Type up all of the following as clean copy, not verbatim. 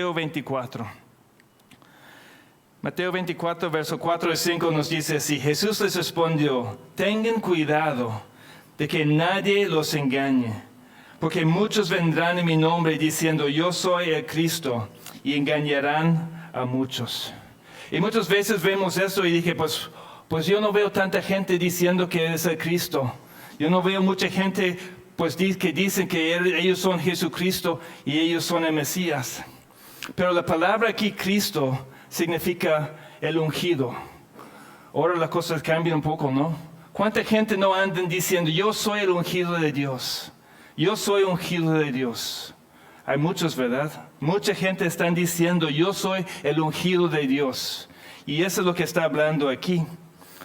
Mateo 24. Mateo 24, verso 4 y 5 nos dice así: Jesús les respondió: tengan cuidado de que nadie los engañe, porque muchos vendrán en mi nombre diciendo yo soy el Cristo, y engañarán a muchos. Y muchas veces vemos eso y dije, pues yo no veo tanta gente diciendo que es el Cristo. Yo no veo mucha gente que dicen que ellos son Jesucristo y ellos son el Mesías. Pero la palabra aquí, Cristo, significa el ungido. Ahora las cosas cambian un poco, ¿no? ¿Cuánta gente no andan diciendo yo soy el ungido de Dios? Yo soy ungido de Dios. Hay muchos, ¿verdad? Mucha gente está diciendo yo soy el ungido de Dios. Y eso es lo que está hablando aquí.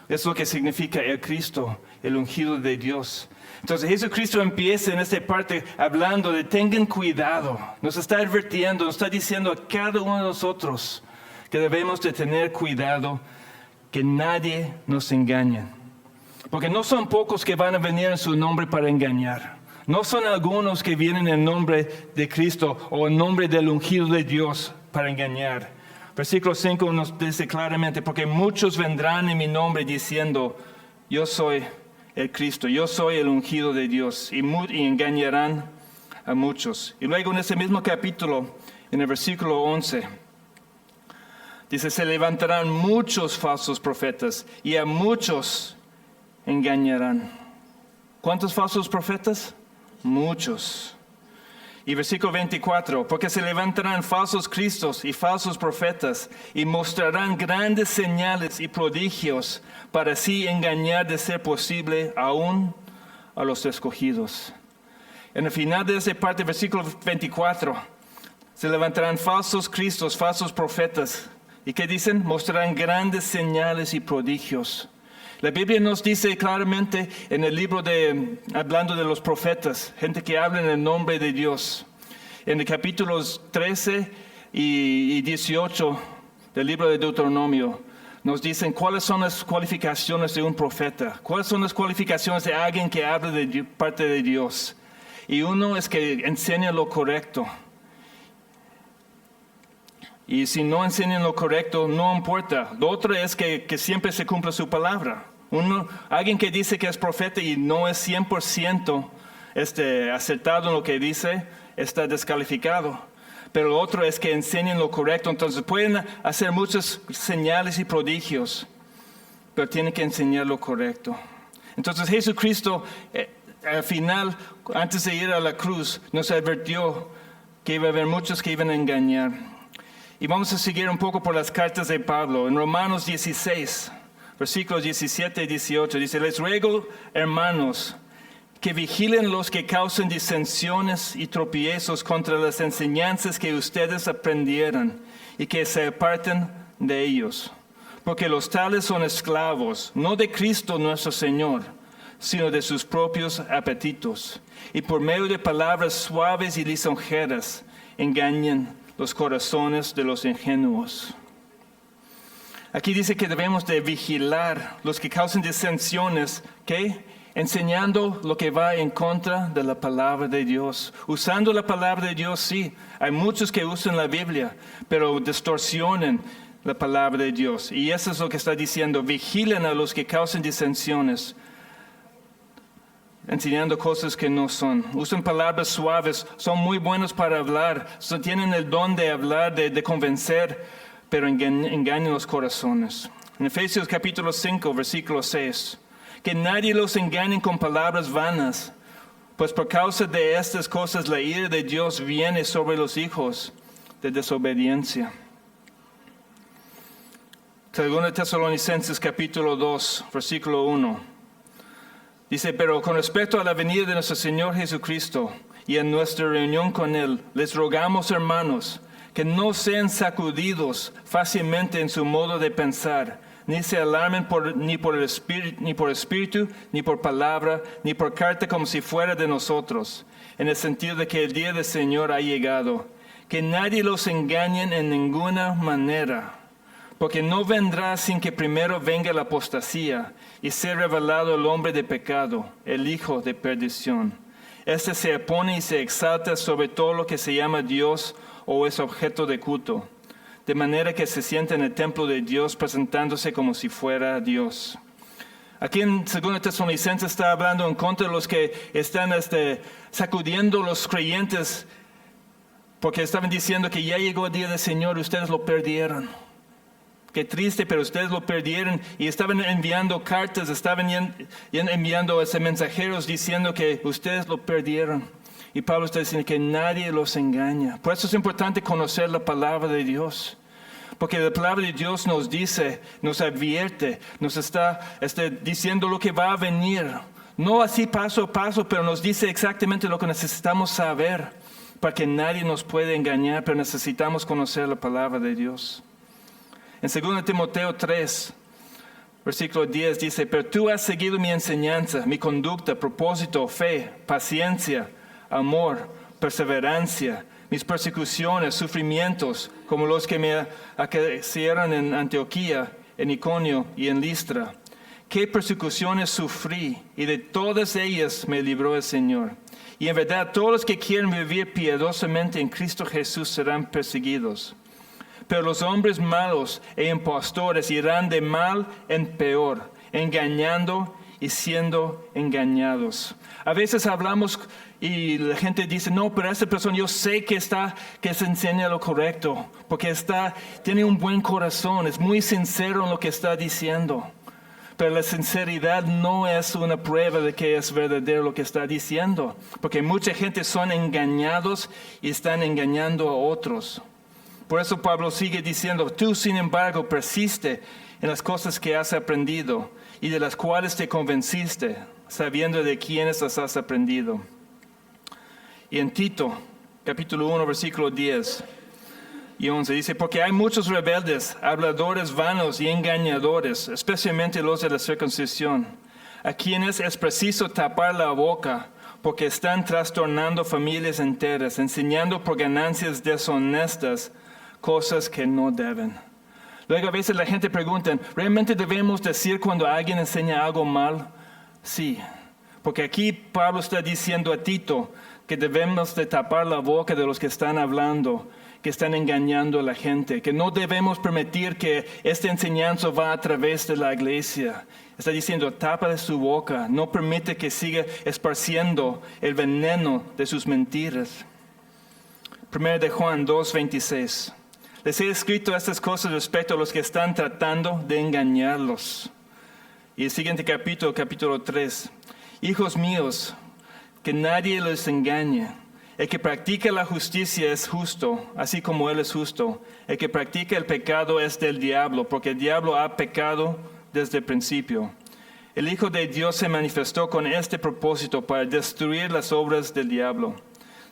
Es lo que significa el Cristo, el ungido de Dios. Entonces Jesucristo empieza en esta parte hablando de tengan cuidado. Nos está advirtiendo, nos está diciendo a cada uno de nosotros que debemos de tener cuidado, que nadie nos engañe. Porque no son pocos que van a venir en su nombre para engañar. No son algunos que vienen en nombre de Cristo o en nombre del ungido de Dios para engañar. Versículo 5 nos dice claramente, porque muchos vendrán en mi nombre diciendo, yo soy el Cristo, yo soy el ungido de Dios, y engañarán a muchos. Y luego en ese mismo capítulo, en el versículo 11, dice, se levantarán muchos falsos profetas y a muchos engañarán. ¿Cuántos falsos profetas? Muchos. Y versículo 24, porque se levantarán falsos cristos y falsos profetas y mostrarán grandes señales y prodigios para así engañar de ser posible aún a los escogidos. En el final de esa parte, versículo 24, se levantarán falsos cristos, falsos profetas. ¿Y qué dicen? Mostrarán grandes señales y prodigios. La Biblia nos dice claramente en el libro hablando de los profetas, gente que habla en el nombre de Dios. En el capítulos 13 y 18 del libro de Deuteronomio, nos dicen cuáles son las cualificaciones de un profeta, cuáles son las cualificaciones de alguien que habla de parte de Dios. Y uno es que enseña lo correcto. Y si no enseñan lo correcto, no importa. Lo otro es que siempre se cumpla su palabra. Alguien que dice que es profeta y no es 100% acertado en lo que dice, está descalificado. Pero lo otro es que enseñen lo correcto. Entonces pueden hacer muchas señales y prodigios, pero tienen que enseñar lo correcto. Entonces Jesucristo, al final, antes de ir a la cruz, nos advirtió que iba a haber muchos que iban a engañar. Y vamos a seguir un poco por las cartas de Pablo. En Romanos 16, versículos 17 y 18, dice, les ruego, hermanos, que vigilen los que causan disensiones y tropiezos contra las enseñanzas que ustedes aprendieron y que se aparten de ellos. Porque los tales son esclavos, no de Cristo nuestro Señor, sino de sus propios apetitos. Y por medio de palabras suaves y lisonjeras, engañan los corazones de los ingenuos. Aquí dice que debemos de vigilar los que causan disensiones, ¿qué? Enseñando lo que va en contra de la palabra de Dios. Usando la palabra de Dios, sí. Hay muchos que usan la Biblia, pero distorsionan la palabra de Dios. Y eso es lo que está diciendo. Vigilen a los que causan disensiones, enseñando cosas que no son. Usan palabras suaves, son muy buenos para hablar, tienen el don de hablar, de convencer, pero engañan los corazones. En Efesios capítulo 5, versículo 6, que nadie los engañe con palabras vanas, pues por causa de estas cosas la ira de Dios viene sobre los hijos de desobediencia. Segunda Tesalonicenses capítulo 2, versículo 1. Dice, pero con respecto a la venida de nuestro Señor Jesucristo y a nuestra reunión con Él, les rogamos, hermanos, que no sean sacudidos fácilmente en su modo de pensar, ni se alarmen ni por espíritu, ni por palabra, ni por carta como si fuera de nosotros, en el sentido de que el día del Señor ha llegado. Que nadie los engañe en ninguna manera, porque no vendrá sin que primero venga la apostasía y sea revelado el hombre de pecado, el hijo de perdición. Este se opone y se exalta sobre todo lo que se llama Dios o es objeto de culto, de manera que se sienta en el templo de Dios presentándose como si fuera Dios. Aquí en 2 Tesalonicenses está hablando en contra de los que están sacudiendo los creyentes porque estaban diciendo que ya llegó el día del Señor y ustedes lo perdieron. Qué triste, pero ustedes lo perdieron y estaban enviando cartas, estaban enviando mensajeros diciendo que ustedes lo perdieron. Y Pablo está diciendo que nadie los engaña. Por eso es importante conocer la palabra de Dios. Porque la palabra de Dios nos dice, nos advierte, nos está diciendo lo que va a venir. No así paso a paso, pero nos dice exactamente lo que necesitamos saber para que nadie nos pueda engañar, pero necesitamos conocer la palabra de Dios. En 2 Timoteo 3, versículo 10 dice, pero tú has seguido mi enseñanza, mi conducta, propósito, fe, paciencia, amor, perseverancia, mis persecuciones, sufrimientos, como los que me acontecieron en Antioquía, en Iconio y en Listra. ¿Qué persecuciones sufrí? Y de todas ellas me libró el Señor. Y en verdad, todos los que quieren vivir piadosamente en Cristo Jesús serán perseguidos. Pero los hombres malos e impostores irán de mal en peor, engañando y siendo engañados. A veces hablamos y la gente dice, no, pero esa persona yo sé que se enseña lo correcto, porque tiene un buen corazón, es muy sincero en lo que está diciendo. Pero la sinceridad no es una prueba de que es verdadero lo que está diciendo, porque mucha gente son engañados y están engañando a otros. Por eso Pablo sigue diciendo, tú sin embargo persiste en las cosas que has aprendido y de las cuales te convenciste, sabiendo de quiénes las has aprendido. Y en Tito, capítulo 1, versículo 10 y 11, dice, porque hay muchos rebeldes, habladores vanos y engañadores, especialmente los de la circuncisión, a quienes es preciso tapar la boca, porque están trastornando familias enteras, enseñando por ganancias deshonestas cosas que no deben. Luego a veces la gente pregunta, ¿realmente debemos decir cuando alguien enseña algo mal? Sí, porque aquí Pablo está diciendo a Tito que debemos de tapar la boca de los que están hablando, que están engañando a la gente, que no debemos permitir que esta enseñanza va a través de la iglesia. Está diciendo, tapa su boca, no permite que siga esparciendo el veneno de sus mentiras. 1 de Juan 2:26. Les he escrito estas cosas respecto a los que están tratando de engañarlos. Y el siguiente capítulo, capítulo 3. Hijos míos, que nadie les engañe. El que practica la justicia es justo, así como Él es justo. El que practica el pecado es del diablo, porque el diablo ha pecado desde el principio. El Hijo de Dios se manifestó con este propósito para destruir las obras del diablo.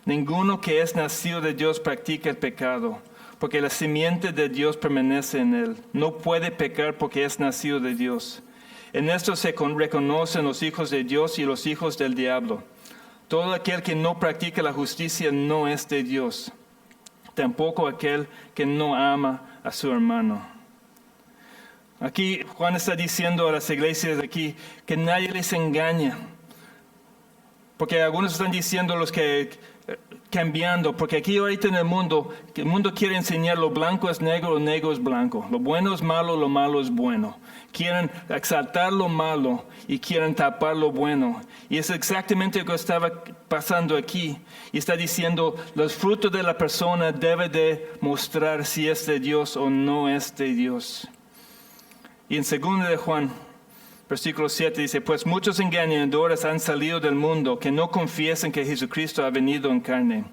Ninguno que es nacido de Dios practica el pecado, porque la simiente de Dios permanece en él. No puede pecar porque es nacido de Dios. En esto se reconocen los hijos de Dios y los hijos del diablo. Todo aquel que no practica la justicia no es de Dios. Tampoco aquel que no ama a su hermano. Aquí Juan está diciendo a las iglesias de aquí que nadie les engaña. Porque algunos están diciendo los que cambiando, porque aquí ahorita en el mundo quiere enseñar lo blanco es negro, lo negro es blanco, lo bueno es malo, lo malo es bueno. Quieren exaltar lo malo y quieren tapar lo bueno. Y es exactamente lo que estaba pasando aquí. Y está diciendo, los frutos de la persona debe de mostrar si es de Dios o no es de Dios. Y en 2 de Juan, versículo 7 dice, pues muchos engañadores han salido del mundo que no confiesan que Jesucristo ha venido en carne.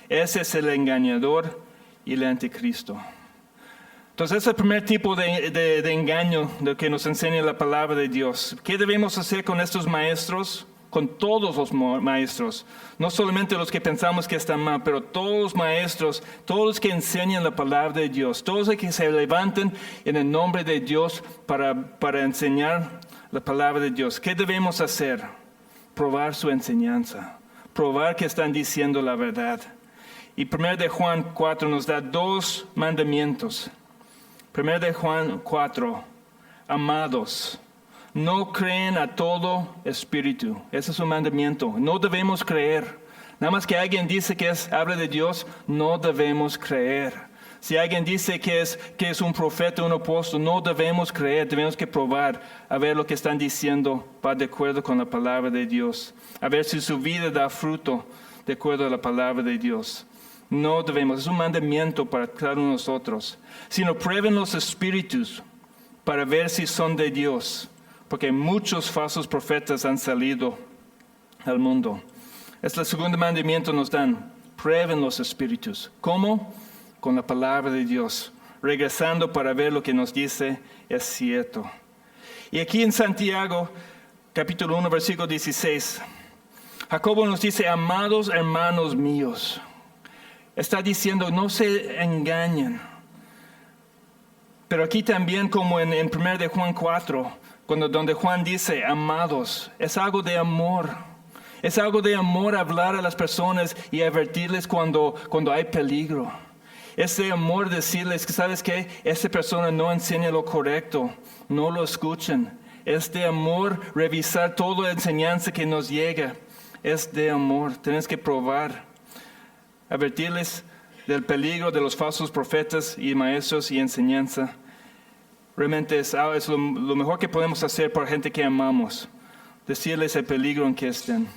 Ese es el engañador y el anticristo. Entonces, ese es el primer tipo de engaño de que nos enseña la palabra de Dios. ¿Qué debemos hacer con estos maestros? Con todos los maestros. No solamente los que pensamos que están mal, pero todos los maestros, todos los que enseñan la palabra de Dios, todos los que se levanten en el nombre de Dios para enseñar la palabra de Dios. ¿Qué debemos hacer? Probar su enseñanza. Probar que están diciendo la verdad. Y 1 de Juan 4 nos da 2 mandamientos. 1 de Juan 4. Amados, no creen a todo espíritu. Ese es un mandamiento. No debemos creer. Nada más que alguien dice que habla de Dios, no debemos creer. Si alguien dice que es un profeta, un apóstol, no debemos creer, debemos que probar a ver lo que están diciendo va de acuerdo con la palabra de Dios. A ver si su vida da fruto de acuerdo a la palabra de Dios. No debemos, es un mandamiento para cada uno de nosotros. Sino prueben los espíritus para ver si son de Dios, porque muchos falsos profetas han salido al mundo. Es el segundo mandamiento nos dan, prueben los espíritus. ¿Cómo? Con la palabra de Dios, regresando para ver lo que nos dice es cierto. Y aquí en Santiago, capítulo 1, versículo 16, Jacobo nos dice, amados hermanos míos, está diciendo, no se engañen. Pero aquí también, como en 1 de Juan 4, donde Juan dice, amados, es algo de amor. Es algo de amor hablar a las personas y advertirles cuando hay peligro. Es de amor decirles que, ¿sabes qué? Esa persona no enseña lo correcto, no lo escuchen. Es de amor revisar toda la enseñanza que nos llega. Es de amor, tienes que probar. Advertirles del peligro de los falsos profetas y maestros y enseñanza. Realmente es lo mejor que podemos hacer por gente que amamos. Decirles el peligro en que estén.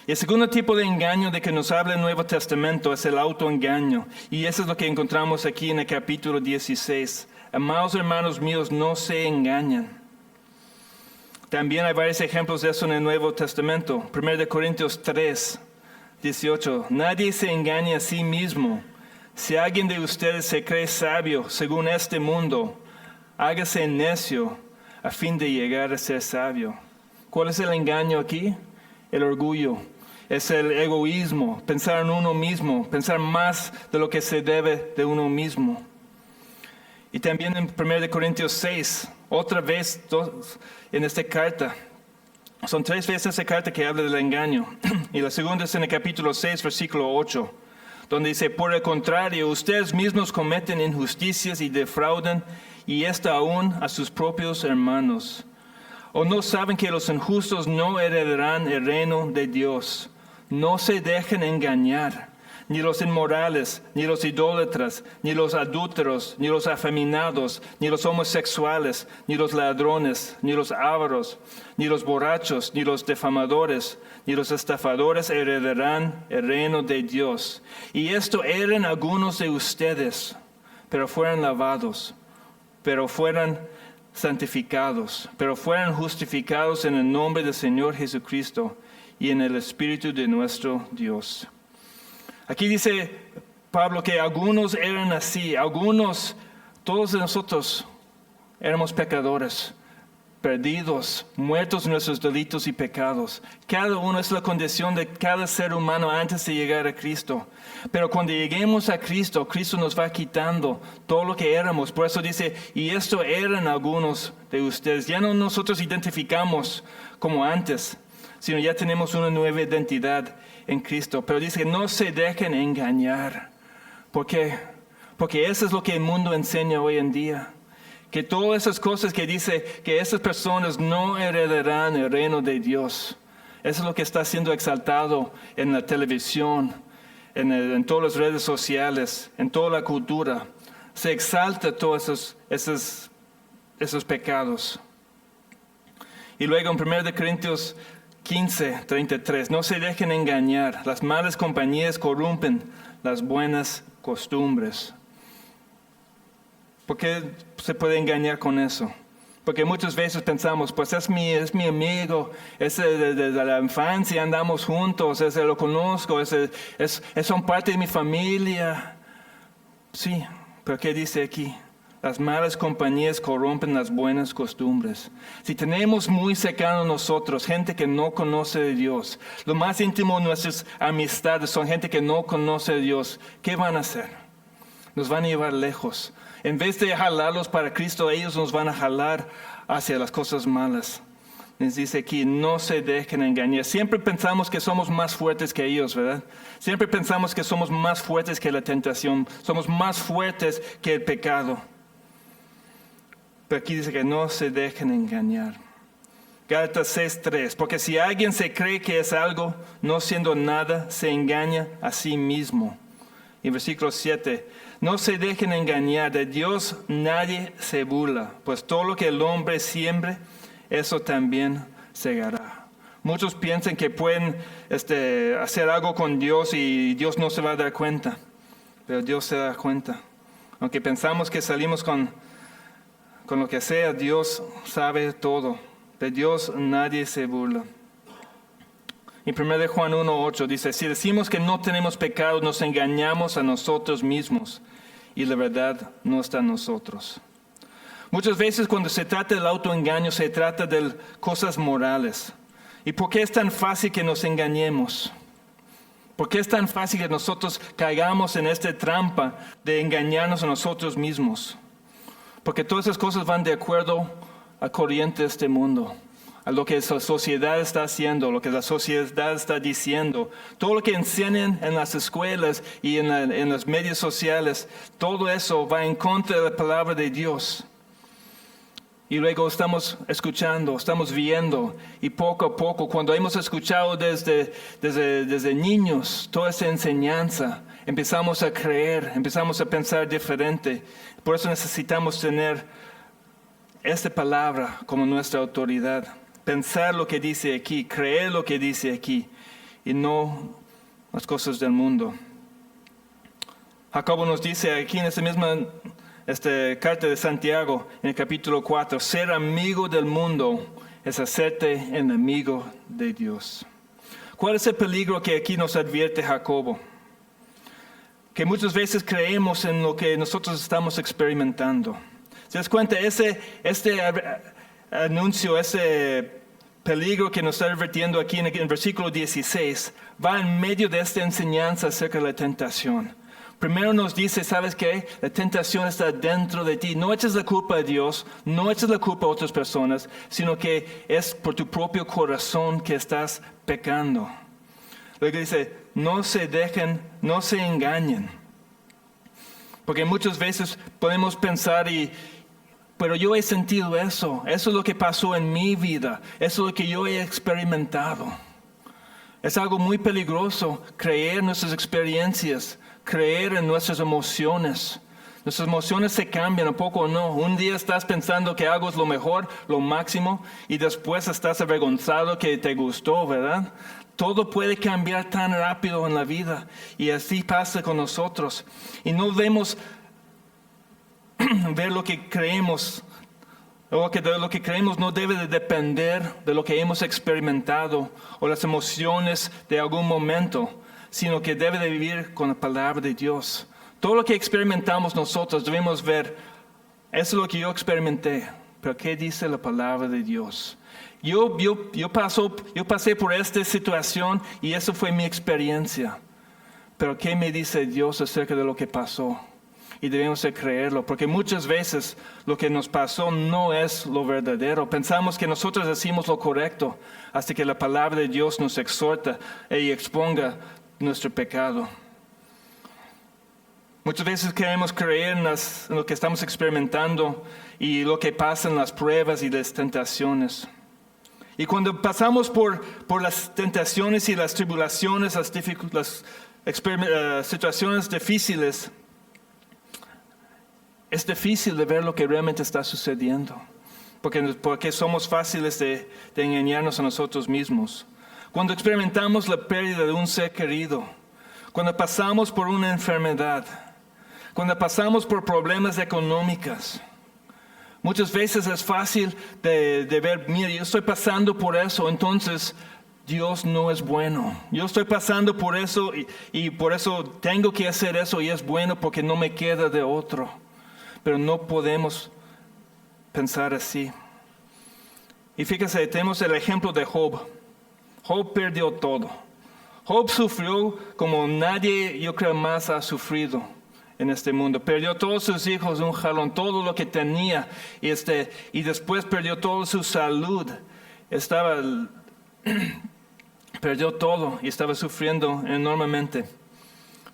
Y el segundo tipo de engaño de que nos habla el Nuevo Testamento es el autoengaño. Y eso es lo que encontramos aquí en el capítulo 16. Amados hermanos míos, no se engañan. También hay varios ejemplos de eso en el Nuevo Testamento. 1 Corintios 3, 18. Nadie se engaña a sí mismo. Si alguien de ustedes se cree sabio según este mundo, hágase necio a fin de llegar a ser sabio. ¿Cuál es el engaño aquí? El orgullo. Es el egoísmo, pensar en uno mismo, pensar más de lo que se debe de uno mismo. Y también en 1 Corintios 6, otra vez en esta carta. Son 3 veces esta carta que habla del engaño. Y la segunda es en el capítulo 6, versículo 8, donde dice, por el contrario, ustedes mismos cometen injusticias y defraudan, y esto aún a sus propios hermanos. ¿O no saben que los injustos no heredarán el reino de Dios? No se dejen engañar, ni los inmorales, ni los idólatras, ni los adúlteros, ni los afeminados, ni los homosexuales, ni los ladrones, ni los ávaros, ni los borrachos, ni los defamadores, ni los estafadores heredarán el reino de Dios. Y esto eran algunos de ustedes, pero fueron lavados, pero fueron santificados, pero fueran justificados en el nombre del Señor Jesucristo y en el Espíritu de nuestro Dios. Aquí dice Pablo que algunos eran así, todos nosotros éramos pecadores, perdidos, muertos en nuestros delitos y pecados. Cada uno es la condición de cada ser humano antes de llegar a Cristo. Pero cuando lleguemos a Cristo, Cristo nos va quitando todo lo que éramos. Por eso dice, y esto eran algunos de ustedes. Ya no nosotros identificamos como antes, sino ya tenemos una nueva identidad en Cristo. Pero dice, no se dejen engañar. ¿Por qué? Porque eso es lo que el mundo enseña hoy en día. Que todas esas cosas que dice que esas personas no heredarán el reino de Dios. Eso es lo que está siendo exaltado en la televisión, en todas las redes sociales, en toda la cultura. Se exalta todos esos pecados. Y luego en 1 Corintios 15, 33, no se dejen engañar. Las malas compañías corrompen las buenas costumbres. ¿Por qué se puede engañar con eso? Porque muchas veces pensamos, pues es mi amigo, es de la infancia, andamos juntos, lo conozco, son parte de mi familia. Sí, pero ¿qué dice aquí? Las malas compañías corrompen las buenas costumbres. Si tenemos muy cercano a nosotros gente que no conoce de Dios, lo más íntimo de nuestras amistades son gente que no conoce de Dios, ¿qué van a hacer? Nos van a llevar lejos. En vez de jalarlos para Cristo, ellos nos van a jalar hacia las cosas malas. Les dice aquí, no se dejen engañar. Siempre pensamos que somos más fuertes que ellos, ¿verdad? Siempre pensamos que somos más fuertes que la tentación. Somos más fuertes que el pecado. Pero aquí dice que no se dejen engañar. Gálatas 6:3. Porque si alguien se cree que es algo, no siendo nada, se engaña a sí mismo. Y versículo 7. No se dejen engañar, de Dios nadie se burla, pues todo lo que el hombre siembre, eso también segará. Muchos piensan que pueden hacer algo con Dios y Dios no se va a dar cuenta, pero Dios se da cuenta. Aunque pensamos que salimos con lo que sea, Dios sabe todo. De Dios nadie se burla. En 1 Juan 1:8 dice, si decimos que no tenemos pecado, nos engañamos a nosotros mismos y la verdad no está en nosotros. Muchas veces cuando se trata del autoengaño, se trata de cosas morales. ¿Y por qué es tan fácil que nos engañemos? ¿Por qué es tan fácil que nosotros caigamos en esta trampa de engañarnos a nosotros mismos? Porque todas esas cosas van de acuerdo a corriente de este mundo, a lo que la sociedad está haciendo, lo que la sociedad está diciendo. Todo lo que enseñan en las escuelas y en los medios sociales, todo eso va en contra de la palabra de Dios. Y luego estamos escuchando, estamos viendo, y poco a poco, cuando hemos escuchado desde niños toda esa enseñanza, empezamos a creer, empezamos a pensar diferente. Por eso necesitamos tener esta palabra como nuestra autoridad. Pensar lo que dice aquí, creer lo que dice aquí, y no las cosas del mundo. Jacobo nos dice aquí en esta misma carta de Santiago, en el capítulo 4, ser amigo del mundo es hacerte enemigo de Dios. ¿Cuál es el peligro que aquí nos advierte Jacobo? Que muchas veces creemos en lo que nosotros estamos experimentando. ¿Se das cuenta? Este anuncio, ese peligro que nos está advirtiendo aquí en el versículo 16, va en medio de esta enseñanza acerca de la tentación. Primero nos dice, ¿sabes qué? La tentación está dentro de ti. No eches la culpa a Dios, no eches la culpa a otras personas, sino que es por tu propio corazón que estás pecando. Luego dice, no se dejen, no se engañen. Porque muchas veces podemos pensar pero yo he sentido eso es lo que pasó en mi vida, eso es lo que yo he experimentado. Es algo muy peligroso creer en nuestras experiencias, creer en nuestras emociones. Nuestras emociones se cambian, ¿a poco no? Un día estás pensando que algo es lo mejor, lo máximo, y después estás avergonzado que te gustó, ¿verdad? Todo puede cambiar tan rápido en la vida, y así pasa con nosotros. Y no debemos ver lo que creemos, o que de lo que creemos no debe de depender de lo que hemos experimentado o las emociones de algún momento, sino que debe de vivir con la palabra de Dios. Todo lo que experimentamos nosotros debemos ver, eso es lo que yo experimenté, pero ¿qué dice la palabra de Dios? Yo pasé por esta situación y eso fue mi experiencia, pero ¿qué me dice Dios acerca de lo que pasó? Y debemos de creerlo, porque muchas veces lo que nos pasó no es lo verdadero. Pensamos que nosotros decimos lo correcto hasta que la palabra de Dios nos exhorta y exponga nuestro pecado. Muchas veces queremos creer en lo que estamos experimentando y lo que pasa en las pruebas y las tentaciones. Y cuando pasamos por las tentaciones y las tribulaciones, las situaciones difíciles, es difícil de ver lo que realmente está sucediendo, porque somos fáciles de engañarnos a nosotros mismos. Cuando experimentamos la pérdida de un ser querido, cuando pasamos por una enfermedad, cuando pasamos por problemas económicos, muchas veces es fácil de ver, mira, yo estoy pasando por eso, entonces Dios no es bueno. Yo estoy pasando por eso y por eso tengo que hacer eso y es bueno porque no me queda de otro. Pero no podemos pensar así. Y fíjense, tenemos el ejemplo de Job. Job perdió todo. Job sufrió como nadie, yo creo, más ha sufrido en este mundo. Perdió todos sus hijos de un jalón, todo lo que tenía. Y después perdió toda su salud. Perdió todo y estaba sufriendo enormemente.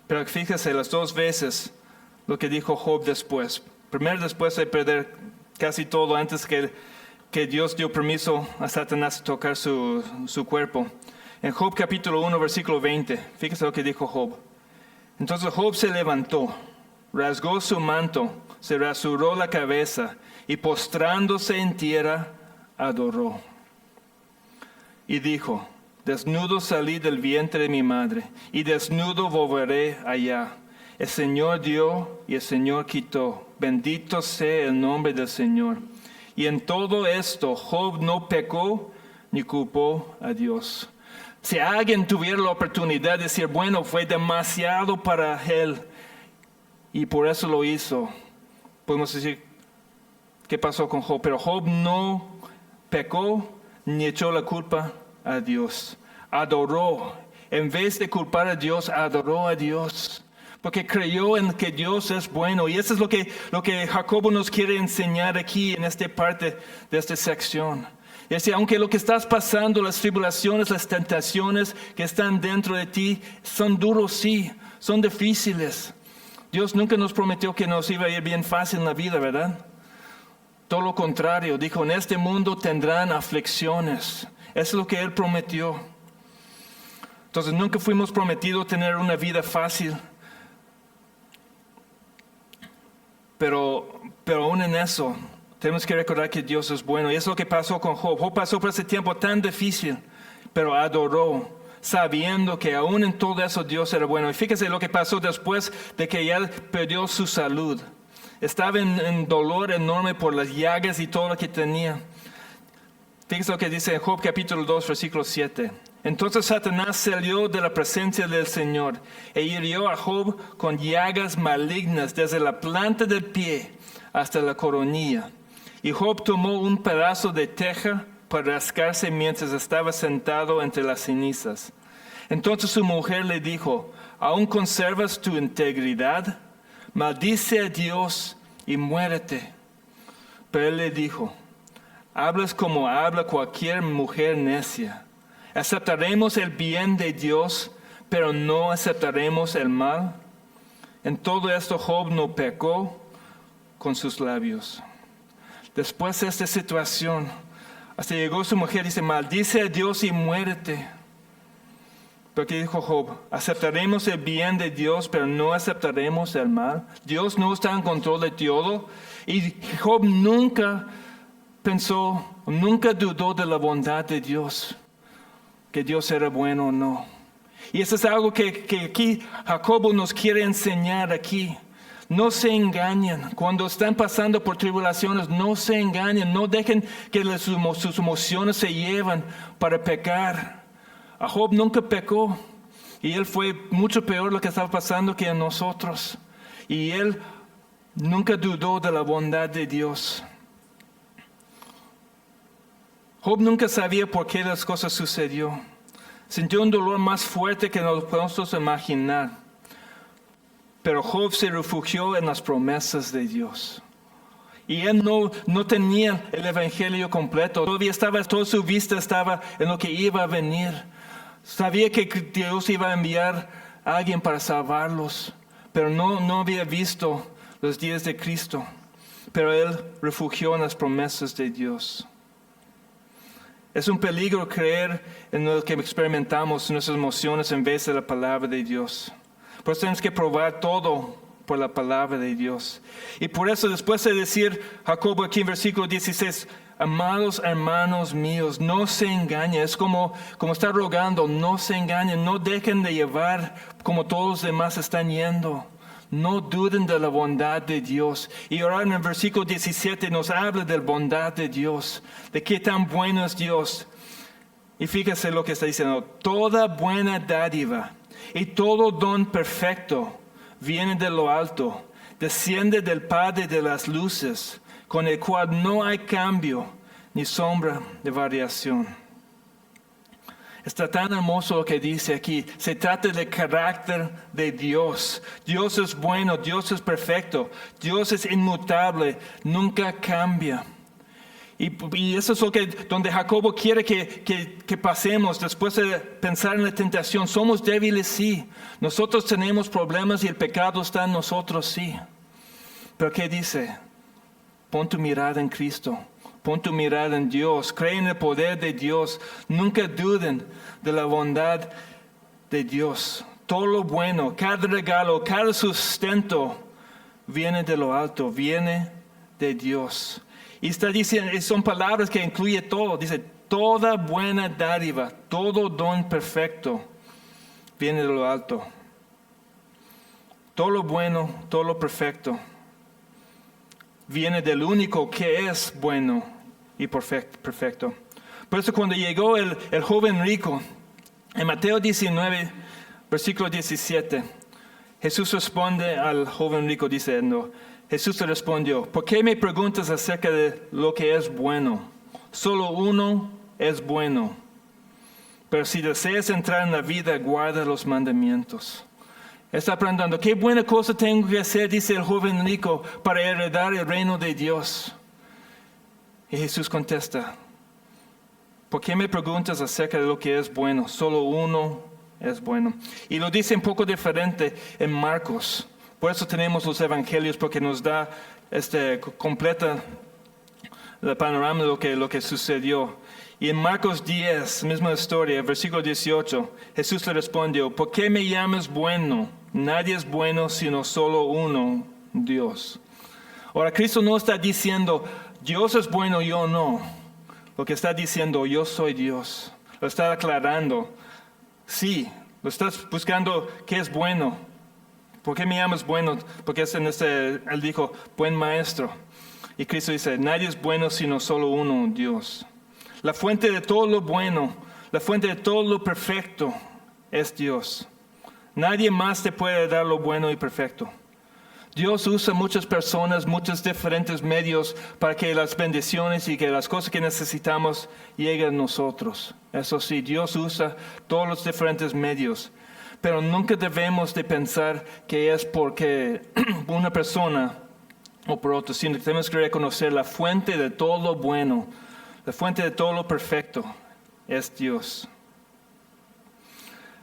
Pero fíjense, las dos veces lo que dijo Job después. Primero, después de perder casi todo, antes que que Dios dio permiso a Satanás tocar su cuerpo. En Job capítulo 1, versículo 20, fíjese lo que dijo Job. Entonces Job se levantó, rasgó su manto, se rasuró la cabeza y postrándose en tierra, adoró. Y dijo, desnudo salí del vientre de mi madre, y desnudo volveré allá. El Señor dio y el Señor quitó. Bendito sea el nombre del Señor. Y en todo esto Job no pecó ni culpó a Dios. Si alguien tuviera la oportunidad de decir, bueno, fue demasiado para él y por eso lo hizo, podemos decir, ¿qué pasó con Job? Pero Job no pecó ni echó la culpa a Dios. Adoró. En vez de culpar a Dios, adoró a Dios. Porque creyó en que Dios es bueno. Y eso es lo que Jacobo nos quiere enseñar aquí en esta parte de esta sección. Es decir, aunque lo que estás pasando, las tribulaciones, las tentaciones que están dentro de ti, son duros, sí, son difíciles. Dios nunca nos prometió que nos iba a ir bien fácil en la vida, ¿verdad? Todo lo contrario, dijo, en este mundo tendrán aflicciones. Eso es lo que Él prometió. Entonces nunca fuimos prometidos tener una vida fácil. Pero aún en eso, tenemos que recordar que Dios es bueno. Y eso es lo que pasó con Job. Job pasó por ese tiempo tan difícil, pero adoró, sabiendo que aún en todo eso Dios era bueno. Y fíjese lo que pasó después de que él perdió su salud. Estaba en dolor enorme por las llagas y todo lo que tenía. Fíjese lo que dice en Job capítulo 2, versículo 7. Entonces Satanás salió de la presencia del Señor e hirió a Job con llagas malignas desde la planta del pie hasta la coronilla. Y Job tomó un pedazo de teja para rascarse mientras estaba sentado entre las cenizas. Entonces su mujer le dijo, ¿aún conservas tu integridad? Maldice a Dios y muérete. Pero él le dijo, hablas como habla cualquier mujer necia. ¿Aceptaremos el bien de Dios, pero no aceptaremos el mal? En todo esto Job no pecó con sus labios. Después de esta situación, hasta llegó su mujer y dice, maldice a Dios y muérete. Pero ¿qué dijo Job? ¿Aceptaremos el bien de Dios, pero no aceptaremos el mal? Dios no está en control de todo. Y Job nunca pensó, nunca dudó de la bondad de Dios, que Dios era bueno o no. Y eso es algo que aquí Jacobo nos quiere enseñar aquí. No se engañen. Cuando están pasando por tribulaciones, no se engañen. No dejen que sus emociones se lleven para pecar. A Job nunca pecó. Y él fue mucho peor lo que estaba pasando que a nosotros. Y él nunca dudó de la bondad de Dios. Job nunca sabía por qué las cosas sucedió. Sintió un dolor más fuerte que nos podemos imaginar. Pero Job se refugió en las promesas de Dios. Y él no tenía el evangelio completo. Toda su vista estaba en lo que iba a venir. Sabía que Dios iba a enviar a alguien para salvarlos. Pero no había visto los días de Cristo. Pero él refugió en las promesas de Dios. Es un peligro creer en lo que experimentamos, en nuestras emociones, en vez de la palabra de Dios. Por eso tenemos que probar todo por la palabra de Dios. Y por eso después de decir Jacobo aquí en versículo 16, amados hermanos míos, no se engañen. Es como está rogando, no se engañen, no dejen de llevar como todos los demás están yendo. No duden de la bondad de Dios. Y ahora en el versículo 17 nos habla de la bondad de Dios, de qué tan bueno es Dios. Y fíjese lo que está diciendo, toda buena dádiva y todo don perfecto viene de lo alto, desciende del Padre de las luces, con el cual no hay cambio ni sombra de variación. Está tan hermoso lo que dice aquí. Se trata del carácter de Dios. Dios es bueno, Dios es perfecto, Dios es inmutable, nunca cambia. Y eso es lo donde Jacobo quiere que pasemos después de pensar en la tentación. Somos débiles, sí. Nosotros tenemos problemas y el pecado está en nosotros, sí. Pero ¿qué dice? Pon tu mirada en Cristo. Pon tu mirada en Dios, cree en el poder de Dios. Nunca duden de la bondad de Dios. Todo lo bueno, cada regalo, cada sustento viene de lo alto, viene de Dios. Y está diciendo, son palabras que incluye todo. Dice, toda buena dádiva, todo don perfecto viene de lo alto. Todo lo bueno, todo lo perfecto viene del único que es bueno y perfecto. Por eso cuando llegó el joven rico, en Mateo 19, versículo 17, Jesús responde al joven rico diciendo, Jesús le respondió, ¿por qué me preguntas acerca de lo que es bueno? Solo uno es bueno. Pero si deseas entrar en la vida, guarda los mandamientos. Está preguntando, ¿qué buena cosa tengo que hacer, dice el joven rico, para heredar el reino de Dios? Y Jesús contesta, ¿por qué me preguntas acerca de lo que es bueno? Solo uno es bueno. Y lo dice un poco diferente en Marcos. Por eso tenemos los evangelios, porque nos da completa el panorama de lo que sucedió. Y en Marcos 10, misma historia, versículo 18, Jesús le respondió, ¿por qué me llamas bueno? Nadie es bueno sino solo uno, Dios. Ahora, Cristo no está diciendo, Dios es bueno, yo no. Lo que está diciendo, yo soy Dios. Lo está aclarando. Sí, lo estás buscando, ¿qué es bueno? ¿Por qué me llamas bueno? Porque él dijo, buen maestro. Y Cristo dice, nadie es bueno sino solo uno, Dios. La fuente de todo lo bueno, la fuente de todo lo perfecto es Dios. Nadie más te puede dar lo bueno y perfecto. Dios usa muchas personas, muchos diferentes medios para que las bendiciones y que las cosas que necesitamos lleguen a nosotros. Eso sí, Dios usa todos los diferentes medios. Pero nunca debemos de pensar que es porque una persona o por otra, sino que tenemos que reconocer la fuente de todo lo bueno, la fuente de todo lo perfecto es Dios.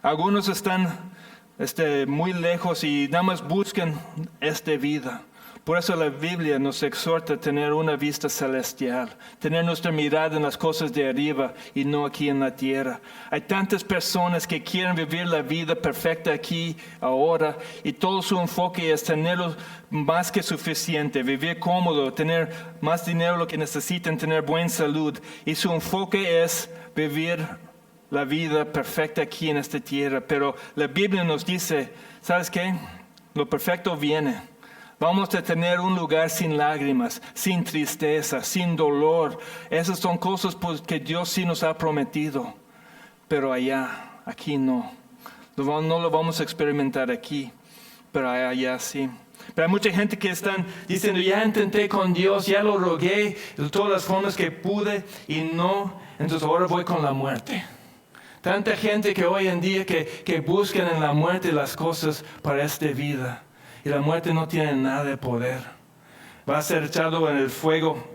Algunos están muy lejos y nada más buscan esta vida. Por eso la Biblia nos exhorta a tener una vista celestial, tener nuestra mirada en las cosas de arriba y no aquí en la tierra. Hay tantas personas que quieren vivir la vida perfecta aquí, ahora, y todo su enfoque es tenerlo más que suficiente, vivir cómodo, tener más dinero de lo que necesitan, tener buena salud. Y su enfoque es vivir la vida perfecta aquí en esta tierra. Pero la Biblia nos dice, ¿sabes qué? Lo perfecto viene. Vamos a tener un lugar sin lágrimas, sin tristeza, sin dolor. Esas son cosas que Dios sí nos ha prometido. Pero allá, aquí no. No lo vamos a experimentar aquí, pero allá sí. Pero hay mucha gente que están diciendo, ya intenté con Dios, ya lo rogué de todas las formas que pude y no, entonces ahora voy con la muerte. Tanta gente que hoy en día que buscan en la muerte las cosas para esta vida. Y la muerte no tiene nada de poder. Va a ser echado en el fuego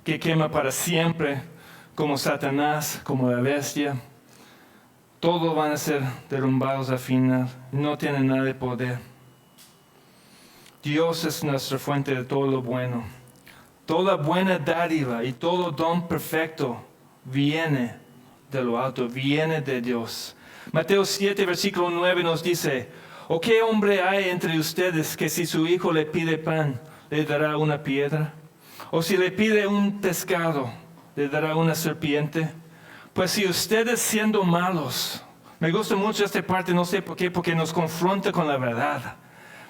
que quema para siempre, como Satanás, como la bestia. Todos van a ser derrumbados al final. No tienen nada de poder. Dios es nuestra fuente de todo lo bueno. Toda buena dádiva y todo don perfecto viene de lo alto, viene de Dios. Mateo 7, versículo 9 nos dice, ¿o qué hombre hay entre ustedes que si su hijo le pide pan, le dará una piedra? ¿O si le pide un pescado, le dará una serpiente? Pues si ustedes siendo malos, me gusta mucho esta parte, no sé por qué, porque nos confronta con la verdad.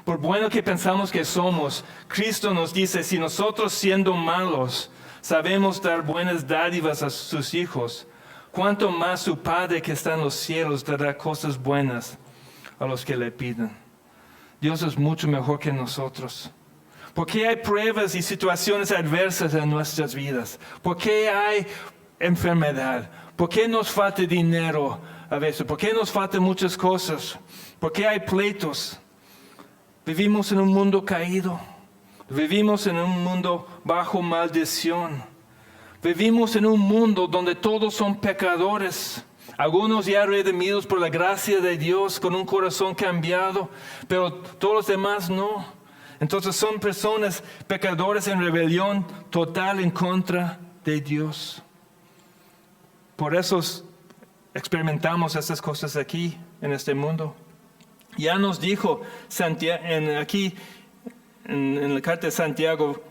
Por bueno que pensamos que somos, Cristo nos dice, si nosotros siendo malos, sabemos dar buenas dádivas a sus hijos, cuánto más su Padre que está en los cielos dará cosas buenas a los que le piden. Dios es mucho mejor que nosotros. ¿Por qué hay pruebas y situaciones adversas en nuestras vidas? ¿Por qué hay enfermedad? ¿Por qué nos falta dinero a veces? ¿Por qué nos faltan muchas cosas? ¿Por qué hay pleitos? Vivimos en un mundo caído. Vivimos en un mundo bajo maldición. Vivimos en un mundo donde todos son pecadores. Algunos ya redimidos por la gracia de Dios con un corazón cambiado, pero todos los demás no. Entonces son personas pecadores en rebelión total en contra de Dios. Por eso experimentamos estas cosas aquí en este mundo. Ya nos dijo aquí en la carta de Santiago,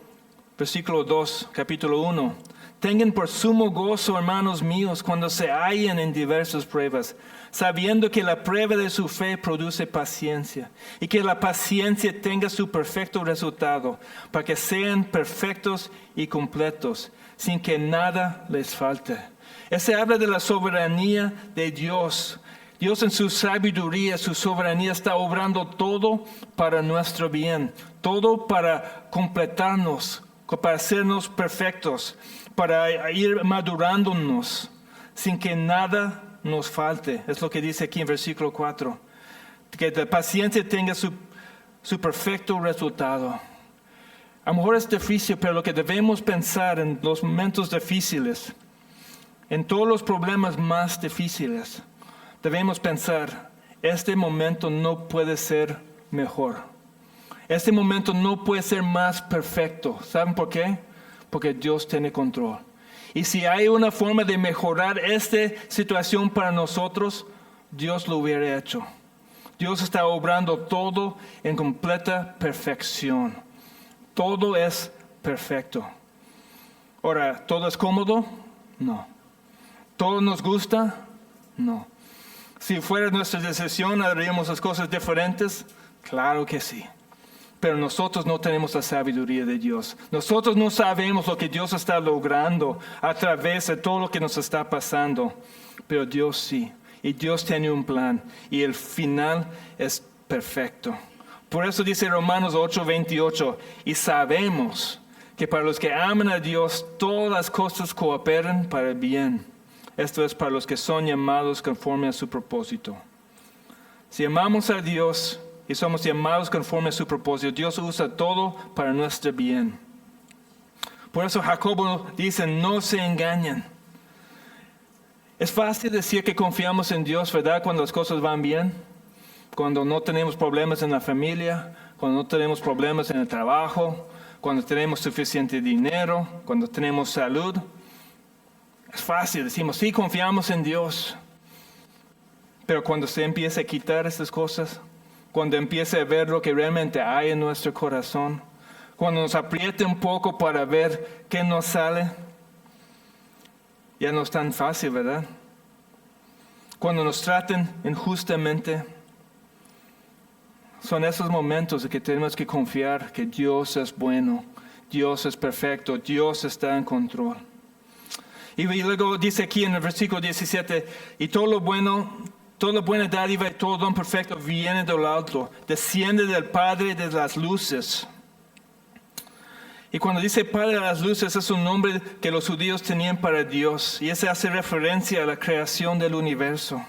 versículo 2, capítulo 1. Tengan por sumo gozo, hermanos míos, cuando se hallen en diversas pruebas, sabiendo que la prueba de su fe produce paciencia, y que la paciencia tenga su perfecto resultado, para que sean perfectos y completos, sin que nada les falte. Ese habla de la soberanía de Dios. Dios en su sabiduría, su soberanía está obrando todo para nuestro bien, todo para completarnos, para hacernos perfectos, para ir madurándonos, sin que nada nos falte. Es lo que dice aquí en versículo 4. Que la paciencia tenga su perfecto resultado. A lo mejor es difícil, pero lo que debemos pensar en los momentos difíciles, en todos los problemas más difíciles, debemos pensar, este momento no puede ser mejor. Este momento no puede ser más perfecto. ¿Saben por qué? Porque Dios tiene control. Y si hay una forma de mejorar esta situación para nosotros, Dios lo hubiera hecho. Dios está obrando todo en completa perfección. Todo es perfecto. Ahora, ¿todo es cómodo? No. ¿Todo nos gusta? No. Si fuera nuestra decisión, haríamos las cosas diferentes. Claro que sí. Pero nosotros no tenemos la sabiduría de Dios. Nosotros no sabemos lo que Dios está logrando a través de todo lo que nos está pasando. Pero Dios sí. Y Dios tiene un plan. Y el final es perfecto. Por eso dice Romanos 8:28. Y sabemos que para los que aman a Dios, todas las cosas cooperan para el bien. Esto es para los que son llamados conforme a su propósito. Si amamos a Dios y somos llamados conforme a su propósito, Dios usa todo para nuestro bien. Por eso Jacobo dice, no se engañen. Es fácil decir que confiamos en Dios, ¿verdad? Cuando las cosas van bien, cuando no tenemos problemas en la familia, cuando no tenemos problemas en el trabajo, cuando tenemos suficiente dinero, cuando tenemos salud. Es fácil, decimos, sí, confiamos en Dios. Pero cuando se empieza a quitar estas cosas, cuando empieza a ver lo que realmente hay en nuestro corazón, cuando nos apriete un poco para ver qué nos sale, ya no es tan fácil, ¿verdad? Cuando nos traten injustamente, son esos momentos en que tenemos que confiar que Dios es bueno, Dios es perfecto, Dios está en control. Y luego dice aquí en el versículo 17, y todo lo bueno, toda la buena dádiva y todo don perfecto viene del alto, desciende del Padre de las luces. Y cuando dice Padre de las luces es un nombre que los judíos tenían para Dios. Y ese hace referencia a la creación del universo.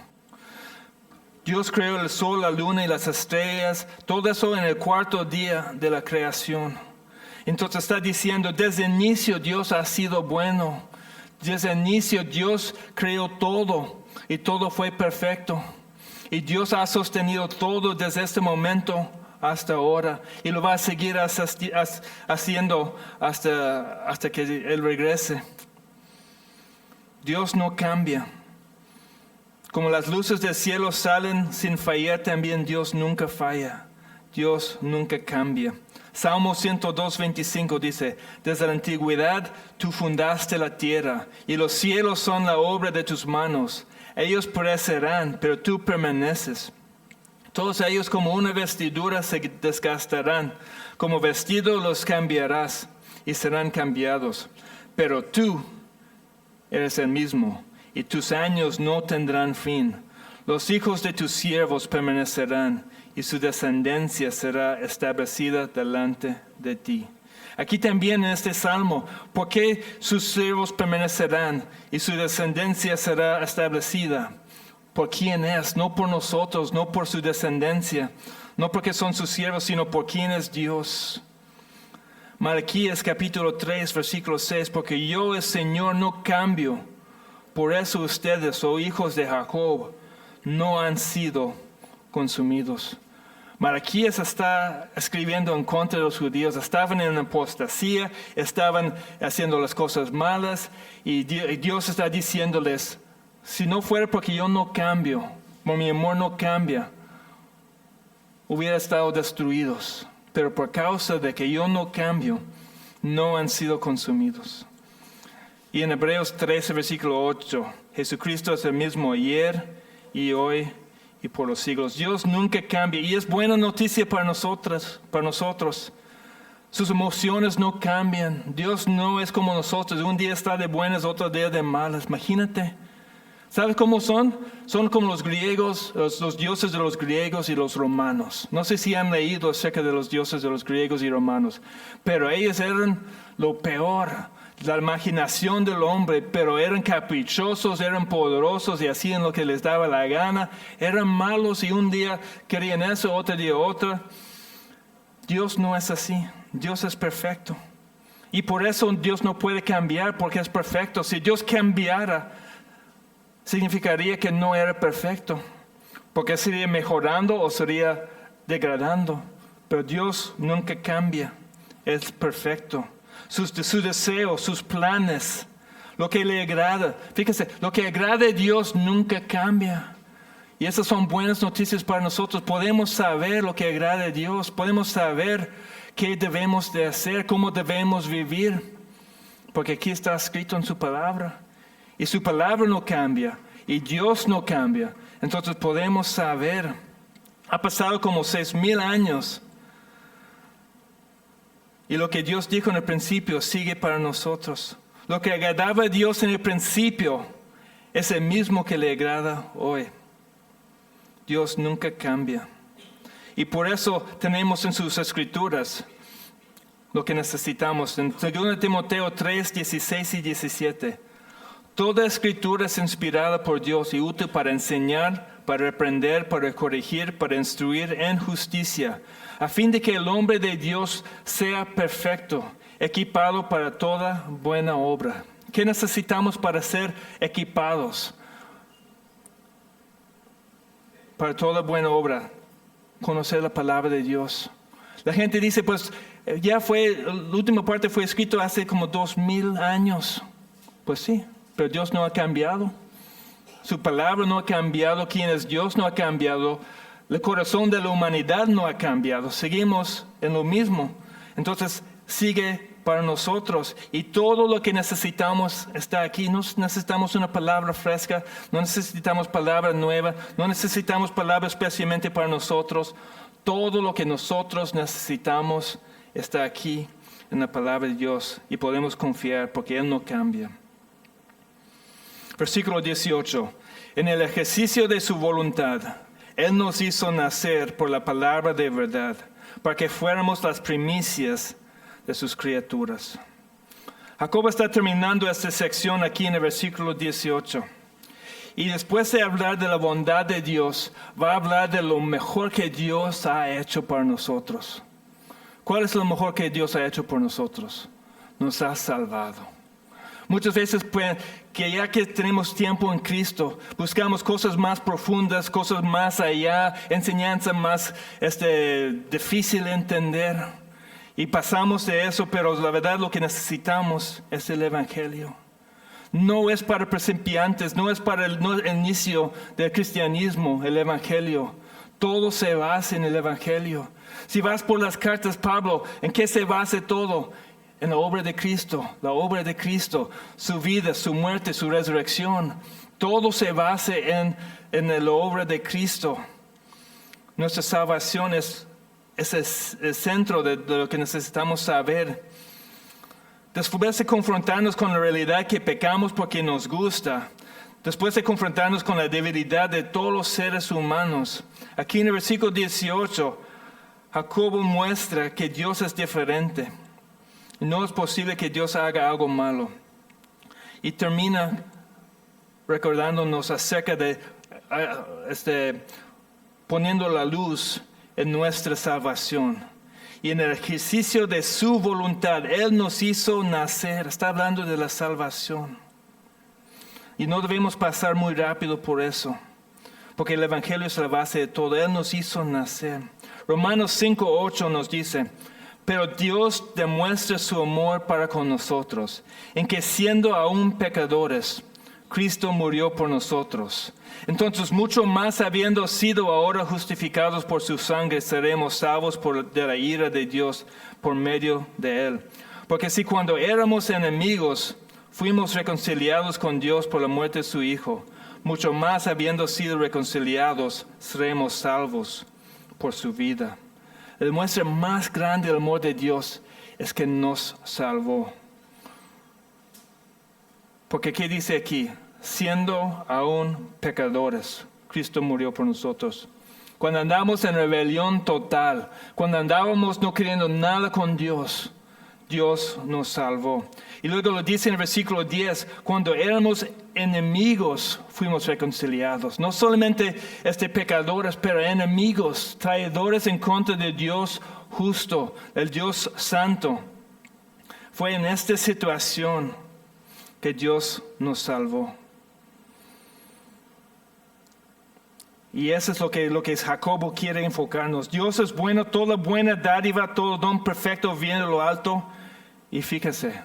Dios creó el sol, la luna y las estrellas, todo eso en el cuarto día de la creación. Entonces está diciendo, desde el inicio Dios ha sido bueno. Desde el inicio Dios creó todo y todo fue perfecto. Y Dios ha sostenido todo desde este momento hasta ahora. Y lo va a seguir haciendo hasta que Él regrese. Dios no cambia. Como las luces del cielo salen sin fallar, también Dios nunca falla. Dios nunca cambia. Salmo 102:25 dice, desde la antigüedad tú fundaste la tierra, y los cielos son la obra de tus manos. Ellos perecerán, pero tú permaneces. Todos ellos como una vestidura se desgastarán, como vestido los cambiarás, y serán cambiados. Pero tú eres el mismo, y tus años no tendrán fin. Los hijos de tus siervos permanecerán, y su descendencia será establecida delante de ti. Aquí también en este salmo, ¿por qué sus siervos permanecerán y su descendencia será establecida? ¿Por quién es? No por nosotros, no por su descendencia, no porque son sus siervos, sino por quién es Dios. Malaquías capítulo 3, versículo 6, porque yo el Señor no cambio, por eso ustedes, oh hijos de Jacob, no han sido consumidos. Malaquías está escribiendo en contra de los judíos. Estaban en apostasía, estaban haciendo las cosas malas y Dios está diciéndoles, si no fuera porque yo no cambio, por mi amor no cambia, hubiera estado destruidos. Pero por causa de que yo no cambio, no han sido consumidos. Y en Hebreos 13, versículo 8, Jesucristo es el mismo ayer y hoy y por los siglos. Dios nunca cambia y es buena noticia para nosotros. Sus emociones no cambian. Dios no es como nosotros. Un día está de buenas, otro día de malas. Imagínate. ¿Sabes cómo son? Son como los griegos, los dioses de los griegos y los romanos. No sé si han leído acerca de los dioses de los griegos y romanos, pero ellos eran lo peor, la imaginación del hombre, pero eran caprichosos, eran poderosos y hacían lo que les daba la gana. Eran malos y un día querían eso, otro día otro. Dios no es así. Dios es perfecto. Y por eso Dios no puede cambiar porque es perfecto. Si Dios cambiara, significaría que no era perfecto, porque sería mejorando o sería degradando. Pero Dios nunca cambia, es perfecto. Su deseo, sus planes, lo que le agrada. Fíjese, lo que agrada a Dios nunca cambia. Y esas son buenas noticias para nosotros. Podemos saber lo que agrada a Dios, podemos saber qué debemos de hacer, cómo debemos vivir, porque aquí está escrito en su palabra. Y su palabra no cambia. Y Dios no cambia. Entonces podemos saber. Ha pasado como 6,000 años. Y lo que Dios dijo en el principio sigue para nosotros. Lo que agradaba a Dios en el principio es el mismo que le agrada hoy. Dios nunca cambia. Y por eso tenemos en sus escrituras lo que necesitamos. En 2 Timoteo 3, 16 y 17. Toda escritura es inspirada por Dios y útil para enseñar, para reprender, para corregir, para instruir en justicia, a fin de que el hombre de Dios sea perfecto, equipado para toda buena obra. ¿Qué necesitamos para ser equipados? Para toda buena obra, conocer la palabra de Dios. La gente dice, pues ya la última parte fue escrito hace como 2,000 años. Pues sí. Pero Dios no ha cambiado. Su palabra no ha cambiado. ¿Quién es Dios? No ha cambiado. El corazón de la humanidad no ha cambiado. Seguimos en lo mismo. Entonces sigue para nosotros. Y todo lo que necesitamos está aquí. No necesitamos una palabra fresca. No necesitamos palabra nueva. No necesitamos palabra especialmente para nosotros. Todo lo que nosotros necesitamos está aquí en la palabra de Dios. Y podemos confiar porque Él no cambia. Versículo 18. En el ejercicio de su voluntad, Él nos hizo nacer por la palabra de verdad, para que fuéramos las primicias de sus criaturas. Jacob está terminando esta sección aquí en el versículo 18. Y después de hablar de la bondad de Dios, va a hablar de lo mejor que Dios ha hecho para nosotros. ¿Cuál es lo mejor que Dios ha hecho por nosotros? Nos ha salvado. Muchas veces que ya que tenemos tiempo en Cristo, buscamos cosas más profundas, cosas más allá, enseñanza más difícil de entender. Y pasamos de eso, pero la verdad lo que necesitamos es el Evangelio. No es para principiantes, no es para el inicio del cristianismo, el Evangelio. Todo se basa en el Evangelio. Si vas por las cartas, Pablo, ¿en qué se basa todo? En la obra de Cristo, su vida, su muerte, su resurrección. Todo se basa en la obra de Cristo. Nuestra salvación es el centro de lo que necesitamos saber. Después de confrontarnos con la realidad que pecamos porque nos gusta, después de confrontarnos con la debilidad de todos los seres humanos, aquí en el versículo 18, Jacobo muestra que Dios es diferente. No es posible que Dios haga algo malo. Y termina recordándonos acerca de poniendo la luz en nuestra salvación. Y en el ejercicio de su voluntad, Él nos hizo nacer. Está hablando de la salvación. Y no debemos pasar muy rápido por eso. Porque el Evangelio es la base de todo. Él nos hizo nacer. Romanos 5:8 nos dice, pero Dios demuestra su amor para con nosotros, en que siendo aún pecadores, Cristo murió por nosotros. Entonces, mucho más habiendo sido ahora justificados por su sangre, seremos salvos de la ira de Dios por medio de él. Porque si cuando éramos enemigos, fuimos reconciliados con Dios por la muerte de su Hijo, mucho más habiendo sido reconciliados, seremos salvos por su vida. La muestra más grande del amor de Dios es que nos salvó. Porque ¿qué dice aquí? Siendo aún pecadores, Cristo murió por nosotros. Cuando andamos en rebelión total, cuando andábamos no queriendo nada con Dios, Dios nos salvó. Y luego lo dice en el versículo 10, cuando éramos enemigos, fuimos reconciliados. No solamente pecadores, pero enemigos, traidores en contra de Dios justo, el Dios santo. Fue en esta situación que Dios nos salvó. Y eso es lo que Jacobo quiere enfocarnos. Dios es bueno, toda buena dádiva, todo don perfecto viene de lo alto. Y fíjense,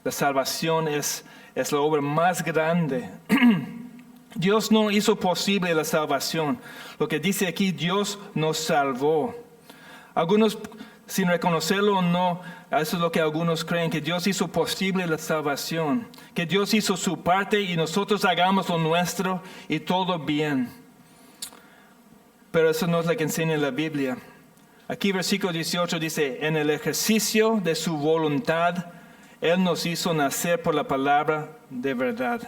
la salvación es la obra más grande. Dios no hizo posible la salvación. Lo que dice aquí, Dios nos salvó. Algunos, sin reconocerlo o no, eso es lo que algunos creen, que Dios hizo posible la salvación. Que Dios hizo su parte y nosotros hagamos lo nuestro y todo bien. Pero eso no es lo que enseña la Biblia. Aquí versículo 18 dice, en el ejercicio de su voluntad, Él nos hizo nacer por la palabra de verdad.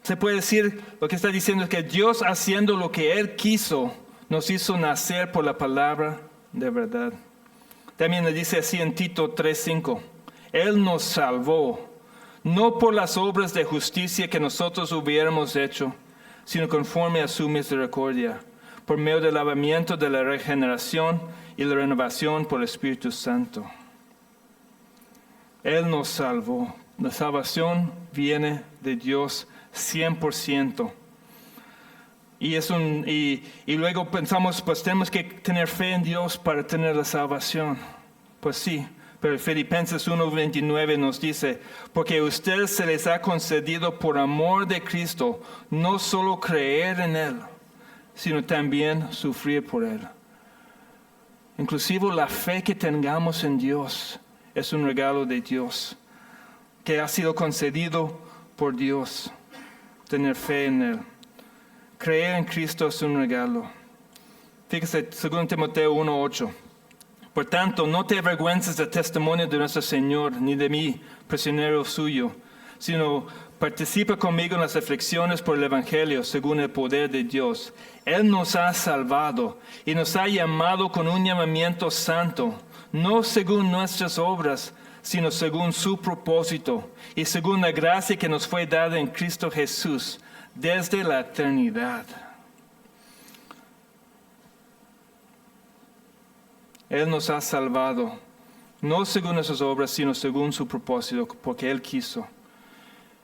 Se puede decir, lo que está diciendo es que Dios haciendo lo que Él quiso, nos hizo nacer por la palabra de verdad. También le dice así en Tito 3:5, Él nos salvó, no por las obras de justicia que nosotros hubiéramos hecho, sino conforme a su misericordia, por medio del lavamiento de la regeneración y la renovación por el Espíritu Santo. Él nos salvó. La salvación viene de Dios 100%. Y luego pensamos, pues tenemos que tener fe en Dios para tener la salvación. Pues sí, pero Filipenses 1:29 nos dice, porque a ustedes se les ha concedido por amor de Cristo, no solo creer en Él, sino también sufrir por Él. Inclusive la fe que tengamos en Dios es un regalo de Dios, que ha sido concedido por Dios, tener fe en Él. Creer en Cristo es un regalo. Fíjese, 2 Timoteo 1:8. Por tanto, no te avergüences del testimonio de nuestro Señor, ni de mí, prisionero suyo, sino participa conmigo en las aflicciones por el Evangelio, según el poder de Dios. Él nos ha salvado y nos ha llamado con un llamamiento santo, no según nuestras obras, sino según su propósito y según la gracia que nos fue dada en Cristo Jesús desde la eternidad. Él nos ha salvado, no según nuestras obras, sino según su propósito, porque Él quiso.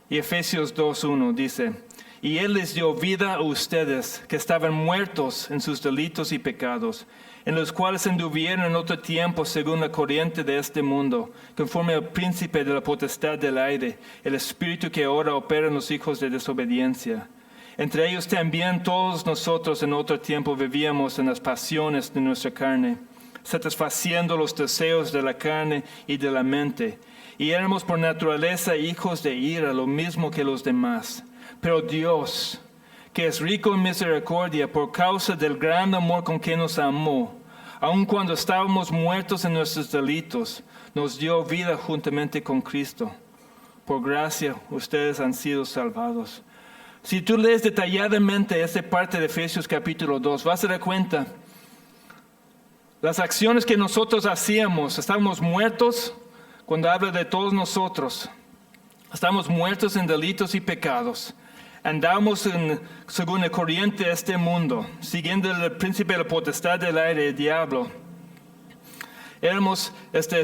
Y Efesios 2:1 dice, y Él les dio vida a ustedes, que estaban muertos en sus delitos y pecados, en los cuales anduvieron en otro tiempo según la corriente de este mundo, conforme al príncipe de la potestad del aire, el espíritu que ahora opera en los hijos de desobediencia. Entre ellos también todos nosotros en otro tiempo vivíamos en las pasiones de nuestra carne, satisfaciendo los deseos de la carne y de la mente, y éramos por naturaleza hijos de ira, lo mismo que los demás. Pero Dios, que es rico en misericordia por causa del gran amor con que nos amó, aun cuando estábamos muertos en nuestros delitos, nos dio vida juntamente con Cristo. Por gracia ustedes han sido salvados. Si tú lees detalladamente esta parte de Efesios capítulo 2, vas a dar cuenta las acciones que nosotros hacíamos. Estábamos muertos cuando habla de todos nosotros. Estamos muertos en delitos y pecados. Andamos según la corriente de este mundo, siguiendo el príncipe de la potestad del aire, el diablo. Éramos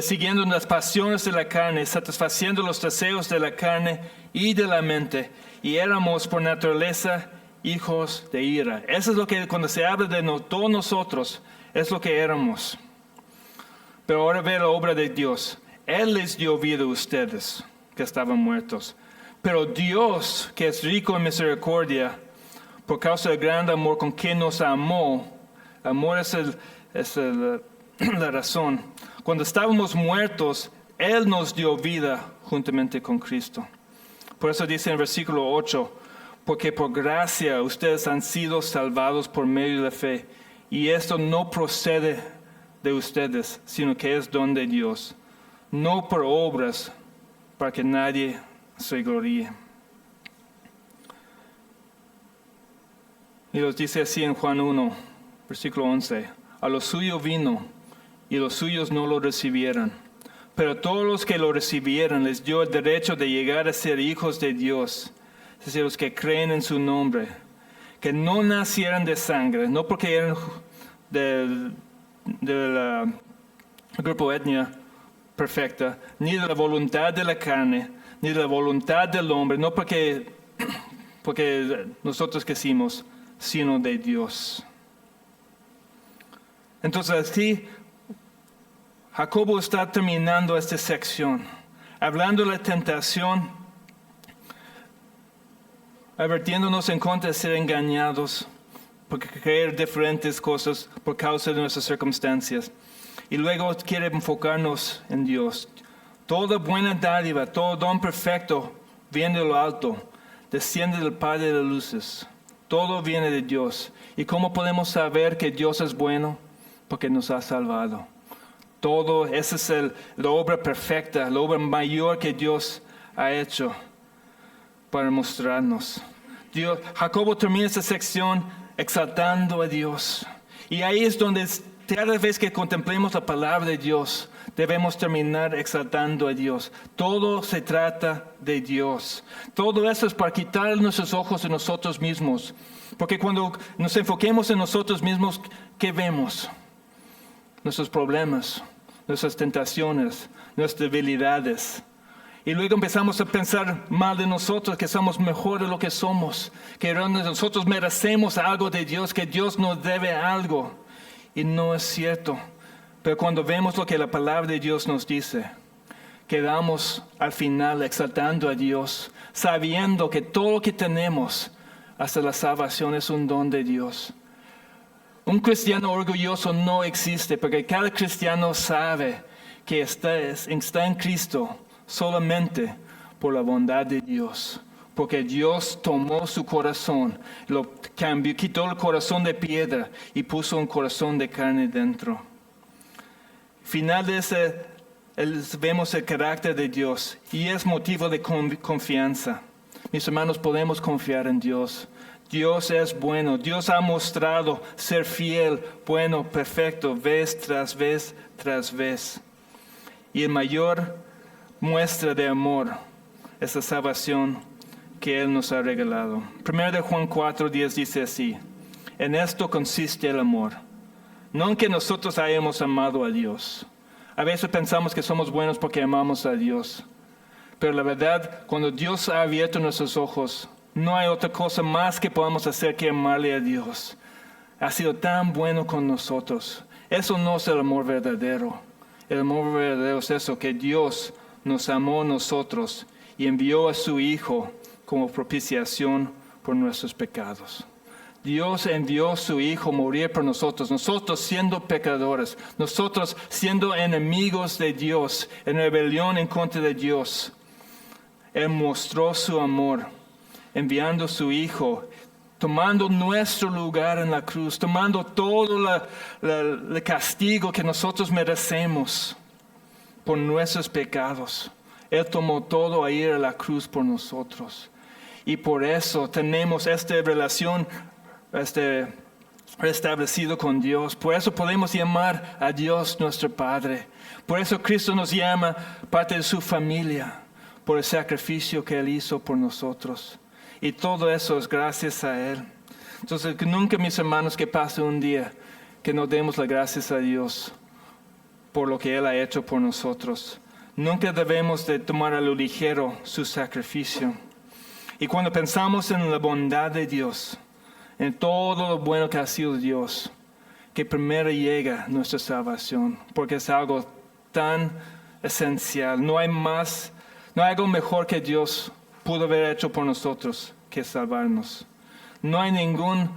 siguiendo las pasiones de la carne, satisfaciendo los deseos de la carne y de la mente. Y éramos por naturaleza hijos de ira. Eso es lo que cuando se habla de todos nosotros, es lo que éramos. Pero ahora ve la obra de Dios. Él les dio vida a ustedes, que estaban muertos. Pero Dios, que es rico en misericordia, por causa del gran amor con que nos amó, amor es la razón. Cuando estábamos muertos, Él nos dio vida juntamente con Cristo. Por eso dice en el versículo 8, porque por gracia ustedes han sido salvados por medio de la fe. Y esto no procede de ustedes, sino que es don de Dios. No por obras, para que nadie se gloríe. Y los dice así en Juan 1, versículo 11. A lo suyo vino, y los suyos no lo recibieron. Pero todos los que lo recibieron les dio el derecho de llegar a ser hijos de Dios, es decir, los que creen en su nombre, que no nacieran de sangre, no porque eran del grupo etnia perfecta, ni de la voluntad de la carne, ni de la voluntad del hombre, no porque nosotros quisimos, sino de Dios. Entonces aquí Jacobo está terminando esta sección, hablando de la tentación, advirtiéndonos en contra de ser engañados, por creer diferentes cosas por causa de nuestras circunstancias. Y luego quiere enfocarnos en Dios. Toda buena dádiva, todo don perfecto viene de lo alto, desciende del Padre de las luces. Todo viene de Dios. ¿Y cómo podemos saber que Dios es bueno? Porque nos ha salvado. Todo, esa es la obra perfecta, la obra mayor que Dios ha hecho para mostrarnos. Jacobo termina esta sección exaltando a Dios. Y ahí es donde cada vez que contemplemos la palabra de Dios, debemos terminar exaltando a Dios. Todo se trata de Dios. Todo eso es para quitar nuestros ojos de nosotros mismos. Porque cuando nos enfoquemos en nosotros mismos, ¿qué vemos? Nuestros problemas, nuestras tentaciones, nuestras debilidades. Y luego empezamos a pensar mal de nosotros, que somos mejor de lo que somos, que nosotros merecemos algo de Dios, que Dios nos debe algo. Y no es cierto. Pero cuando vemos lo que la palabra de Dios nos dice, quedamos al final exaltando a Dios, sabiendo que todo lo que tenemos, hasta la salvación, es un don de Dios. Un cristiano orgulloso no existe, porque cada cristiano sabe que está en Cristo solamente por la bondad de Dios. Porque Dios tomó su corazón, lo cambió, quitó el corazón de piedra y puso un corazón de carne dentro. Final de ese, vemos el carácter de Dios y es motivo de confianza. Mis hermanos, podemos confiar en Dios. Dios es bueno. Dios ha mostrado ser fiel, bueno, perfecto, vez tras vez tras vez. Y el mayor muestra de amor es la salvación que Él nos ha regalado. 1 de Juan 4:10 dice así: en esto consiste el amor, no en que nosotros hayamos amado a Dios. A veces pensamos que somos buenos porque amamos a Dios. Pero la verdad, cuando Dios ha abierto nuestros ojos, no hay otra cosa más que podamos hacer que amarle a Dios. Ha sido tan bueno con nosotros. Eso no es el amor verdadero. El amor verdadero es eso, que Dios nos amó a nosotros y envió a su Hijo como propiciación por nuestros pecados. Dios envió a su Hijo a morir por nosotros, nosotros siendo pecadores, nosotros siendo enemigos de Dios, en rebelión en contra de Dios. Él mostró su amor, enviando a su Hijo, tomando nuestro lugar en la cruz, tomando todo el castigo que nosotros merecemos por nuestros pecados. Él tomó todo a ir a la cruz por nosotros. Y por eso tenemos esta relación restablecido con Dios. Por eso podemos llamar a Dios nuestro Padre. Por eso Cristo nos llama parte de su familia, por el sacrificio que Él hizo por nosotros. Y todo eso es gracias a Él. Entonces, que nunca, mis hermanos, que pase un día que no demos las gracias a Dios por lo que Él ha hecho por nosotros. Nunca debemos de tomar a lo ligero su sacrificio. Y cuando pensamos en la bondad de Dios, en todo lo bueno que ha sido Dios, que primero llega nuestra salvación, porque es algo tan esencial. No hay algo mejor que Dios pudo haber hecho por nosotros que salvarnos. No hay ningún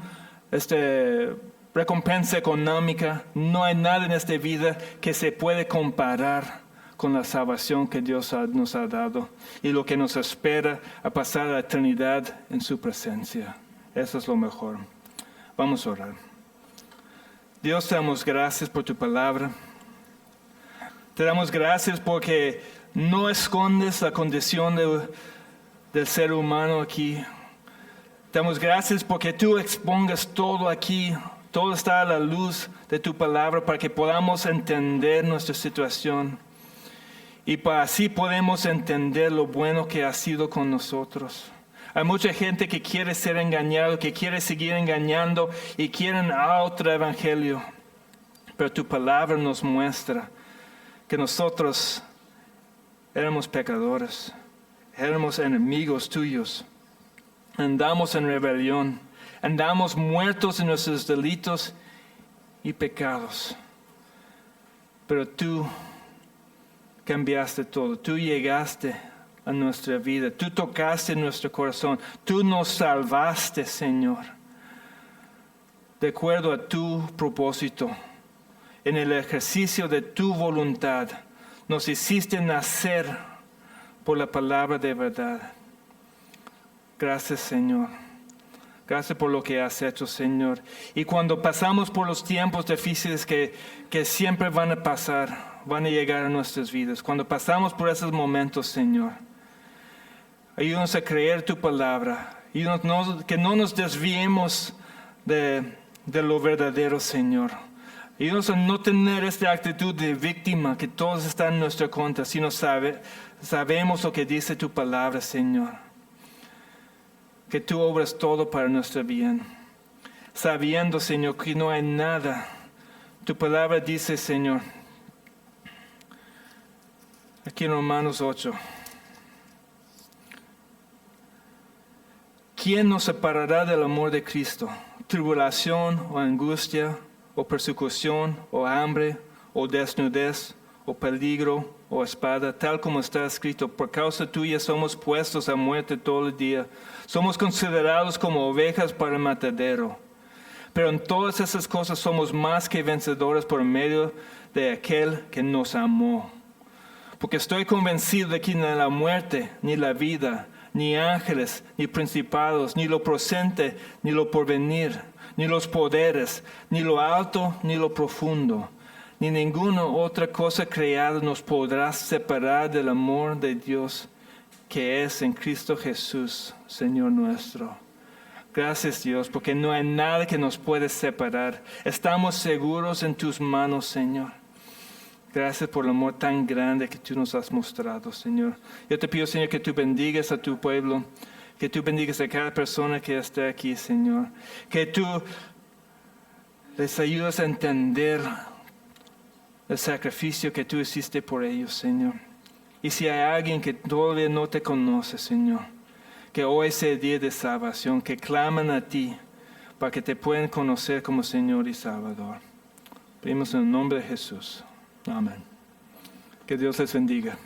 recompensa económica, no hay nada en esta vida que se puede comparar con la salvación que Dios nos ha dado y lo que nos espera a pasar la eternidad en su presencia. Eso es lo mejor. Vamos a orar. Dios, te damos gracias por tu palabra. Te damos gracias porque no escondes la condición del ser humano aquí. Te damos gracias porque tú expongas todo aquí. Todo está a la luz de tu palabra para que podamos entender nuestra situación. Y para así podemos entender lo bueno que ha sido con nosotros. Hay mucha gente que quiere ser engañado, que quiere seguir engañando y quieren otro evangelio. Pero tu palabra nos muestra que nosotros éramos pecadores, éramos enemigos tuyos, andamos en rebelión, andamos muertos en nuestros delitos y pecados. Pero tú cambiaste todo, tú llegaste a nuestra vida, tú tocaste nuestro corazón, tú nos salvaste, Señor, de acuerdo a tu propósito. En el ejercicio de tu voluntad, nos hiciste nacer por la palabra de verdad. Gracias, Señor. Gracias por lo que has hecho, Señor. Y cuando pasamos por los tiempos difíciles que siempre van a pasar, van a llegar a nuestras vidas. Cuando pasamos por esos momentos, Señor, ayúdanos a creer tu palabra. Ayúdanos que no nos desviemos de lo verdadero, Señor. Ayúdanos a no tener esta actitud de víctima, que todos están en nuestra contra, sino sabemos lo que dice tu palabra, Señor. Que tú obras todo para nuestro bien. Sabiendo, Señor, que no hay nada. Tu palabra dice, Señor, aquí en Romanos 8. ¿Quién nos separará del amor de Cristo? ¿Tribulación o angustia, o persecución, o hambre, o desnudez, o peligro, o espada? Tal como está escrito, por causa tuya somos puestos a muerte todo el día. Somos considerados como ovejas para el matadero. Pero en todas esas cosas somos más que vencedores por medio de aquel que nos amó. Porque estoy convencido de que ni la muerte, ni la vida, ni ángeles, ni principados, ni lo presente, ni lo porvenir, ni los poderes, ni lo alto, ni lo profundo, ni ninguna otra cosa creada nos podrá separar del amor de Dios que es en Cristo Jesús, Señor nuestro. Gracias, Dios, porque no hay nada que nos puede separar. Estamos seguros en tus manos, Señor. Gracias por el amor tan grande que tú nos has mostrado, Señor. Yo te pido, Señor, que tú bendigas a tu pueblo, que tú bendigas a cada persona que esté aquí, Señor. Que tú les ayudes a entender el sacrificio que tú hiciste por ellos, Señor. Y si hay alguien que todavía no te conoce, Señor, que hoy sea el día de salvación, que claman a ti para que te puedan conocer como Señor y Salvador. Pedimos en el nombre de Jesús. Amén. Que Dios les bendiga.